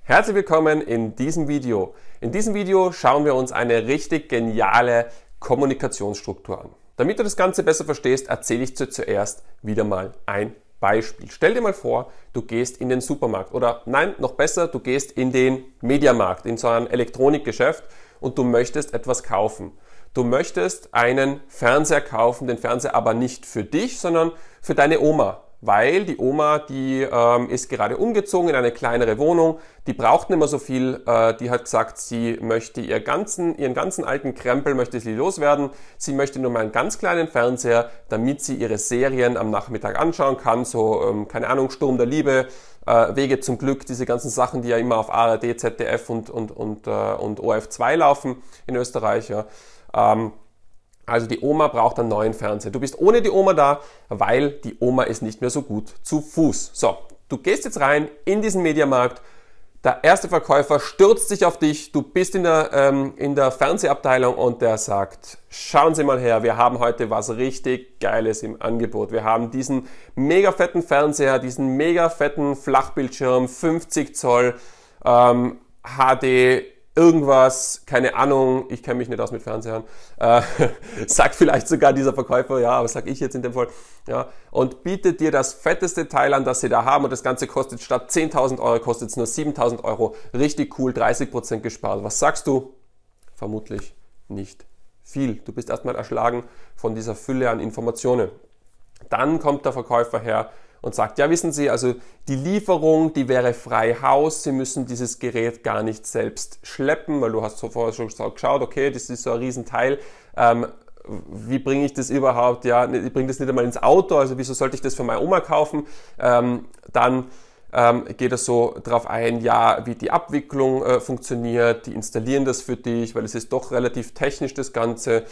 Herzlich willkommen in diesem Video. In diesem Video schauen wir uns eine richtig geniale Kommunikationsstruktur an. Damit du das Ganze besser verstehst, erzähle ich dir zuerst wieder mal ein Beispiel. Stell dir mal vor, du gehst in den Supermarkt oder nein, noch besser, du gehst in den Mediamarkt, in so ein Elektronikgeschäft und du möchtest etwas kaufen. Du möchtest einen Fernseher kaufen, den Fernseher aber nicht für dich, sondern für deine Oma. Weil die Oma, die ist gerade umgezogen in eine kleinere Wohnung, die braucht nicht mehr so viel, die hat gesagt, sie möchte ihren ganzen alten Krempel möchte sie loswerden, sie möchte nur mal einen ganz kleinen Fernseher, damit sie ihre Serien am Nachmittag anschauen kann, so, keine Ahnung, Sturm der Liebe, Wege zum Glück, diese ganzen Sachen, die ja immer auf ARD, ZDF und ORF2 laufen in Österreich, ja. Also die Oma braucht einen neuen Fernseher. Du bist ohne die Oma da, weil die Oma ist nicht mehr so gut zu Fuß. So, du gehst jetzt rein in diesen Mediamarkt. Der erste Verkäufer stürzt sich auf dich. Du bist in der Fernsehabteilung und der sagt, schauen Sie mal her, wir haben heute was richtig Geiles im Angebot. Wir haben diesen mega fetten Fernseher, diesen mega fetten Flachbildschirm, 50 Zoll, HD, irgendwas, keine Ahnung, ich kenne mich nicht aus mit Fernsehern, sagt vielleicht sogar dieser Verkäufer, ja, aber sag ich jetzt in dem Fall, ja, und bietet dir das fetteste Teil an, das sie da haben und das Ganze kostet statt 10.000 Euro, kostet es nur 7.000 Euro, richtig cool, 30% gespart. Was sagst du? Vermutlich nicht viel. Du bist erstmal erschlagen von dieser Fülle an Informationen. Dann kommt der Verkäufer her und sagt, ja, wissen Sie, also die Lieferung, die wäre frei Haus, Sie müssen dieses Gerät gar nicht selbst schleppen, weil du hast vorher schon geschaut, okay, das ist so ein Riesenteil, wie bringe ich das überhaupt, ja, ich bringe das nicht einmal ins Auto, also wieso sollte ich das für meine Oma kaufen, dann geht er so darauf ein, ja, wie die Abwicklung funktioniert, die installieren das für dich, weil es ist doch relativ technisch das Ganze.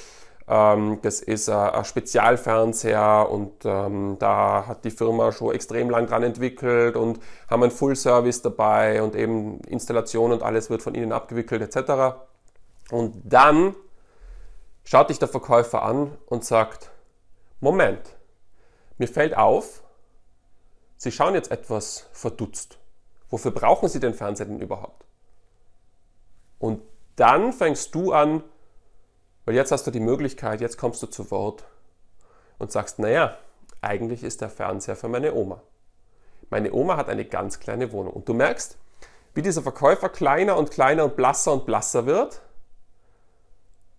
Das ist ein Spezialfernseher und da hat die Firma schon extrem lang dran entwickelt und haben einen Full-Service dabei und eben Installation und alles wird von ihnen abgewickelt etc. Und dann schaut dich der Verkäufer an und sagt, Moment, mir fällt auf, Sie schauen jetzt etwas verdutzt. Wofür brauchen Sie den Fernseher denn überhaupt? Und dann fängst du an, weil jetzt hast du die Möglichkeit, jetzt kommst du zu Wort und sagst, naja, eigentlich ist der Fernseher für meine Oma. Meine Oma hat eine ganz kleine Wohnung. Und du merkst, wie dieser Verkäufer kleiner und kleiner und blasser wird.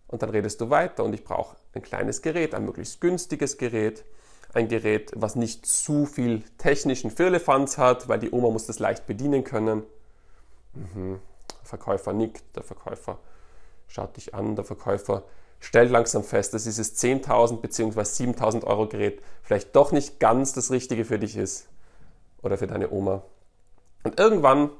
Und dann redest du weiter und ich brauche ein kleines Gerät, ein möglichst günstiges Gerät, ein Gerät, was nicht zu viel technischen Firlefanz hat, weil die Oma muss das leicht bedienen können. Der Verkäufer nickt, der Verkäufer schaut dich an, der Verkäufer stellt langsam fest, dass dieses 10.000 bzw. 7.000 Euro Gerät vielleicht doch nicht ganz das Richtige für dich ist oder für deine Oma. Und irgendwann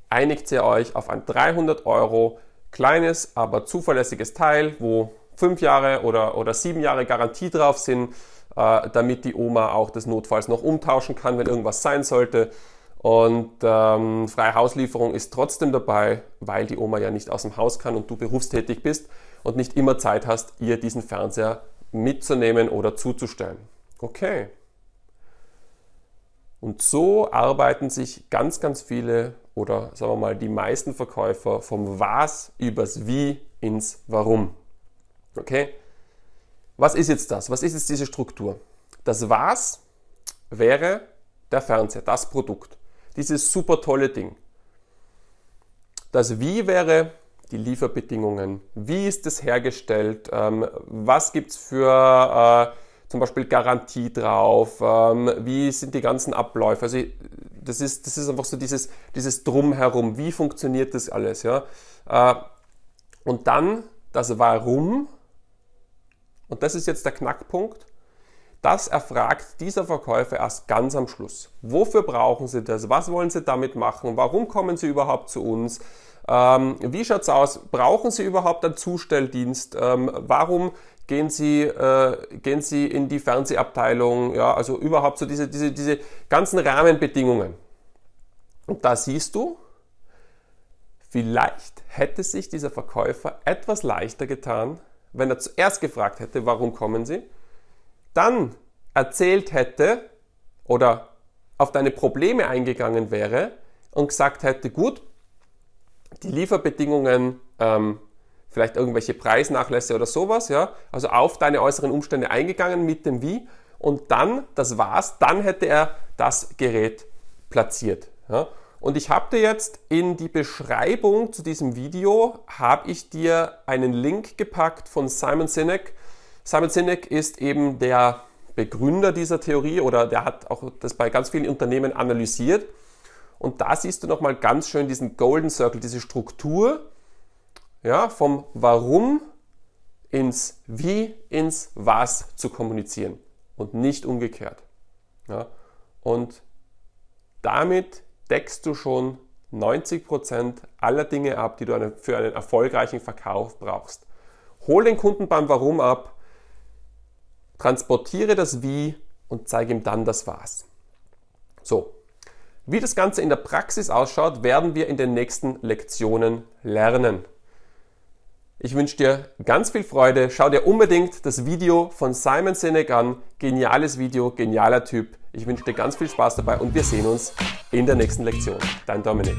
einigt ihr euch auf ein 300 Euro kleines, aber zuverlässiges Teil, wo 5 Jahre oder 7 Jahre Garantie drauf sind, damit die Oma auch das notfalls noch umtauschen kann, wenn irgendwas sein sollte. Und freie Hauslieferung ist trotzdem dabei, weil die Oma ja nicht aus dem Haus kann und du berufstätig bist und nicht immer Zeit hast, ihr diesen Fernseher mitzunehmen oder zuzustellen. Okay. Und so arbeiten sich ganz, ganz viele oder sagen wir mal die meisten Verkäufer vom Was übers Wie ins Warum. Okay. Was ist jetzt das? Was ist jetzt diese Struktur? Das Was wäre der Fernseher, das Produkt. Dieses super tolle Ding. Das Wie wäre die Lieferbedingungen. Wie ist es hergestellt? Was gibt es für zum Beispiel Garantie drauf? Wie sind die ganzen Abläufe? Also das ist einfach so dieses Drumherum. Wie funktioniert das alles? Ja? Und dann das Warum. Und das ist jetzt der Knackpunkt. Das erfragt dieser Verkäufer erst ganz am Schluss. Wofür brauchen Sie das? Was wollen Sie damit machen? Warum kommen Sie überhaupt zu uns? Wie schaut es aus? Brauchen Sie überhaupt einen Zustelldienst? Warum gehen Sie in die Fernsehabteilung? Ja, also überhaupt so diese ganzen Rahmenbedingungen. Und da siehst du, vielleicht hätte sich dieser Verkäufer etwas leichter getan, wenn er zuerst gefragt hätte, warum kommen Sie? Dann erzählt hätte oder auf deine Probleme eingegangen wäre und gesagt hätte, gut, die Lieferbedingungen, vielleicht irgendwelche Preisnachlässe oder sowas, ja, also auf deine äußeren Umstände eingegangen mit dem Wie und dann, das war's, dann hätte er das Gerät platziert. Ja. Und ich habe dir jetzt in die Beschreibung zu diesem Video, habe ich dir einen Link gepackt von Simon Sinek. Simon Sinek ist eben der Begründer dieser Theorie oder der hat auch das bei ganz vielen Unternehmen analysiert. Und da siehst du nochmal ganz schön diesen Golden Circle, diese Struktur, ja, vom Warum ins Wie, ins Was zu kommunizieren und nicht umgekehrt. Ja. Und damit deckst du schon 90% aller Dinge ab, die du für einen erfolgreichen Verkauf brauchst. Hol den Kunden beim Warum ab, transportiere das Wie und zeige ihm dann das Was. So, wie das Ganze in der Praxis ausschaut, werden wir in den nächsten Lektionen lernen. Ich wünsche dir ganz viel Freude. Schau dir unbedingt das Video von Simon Sinek an. Geniales Video, genialer Typ. Ich wünsche dir ganz viel Spaß dabei und wir sehen uns in der nächsten Lektion. Dein Dominik.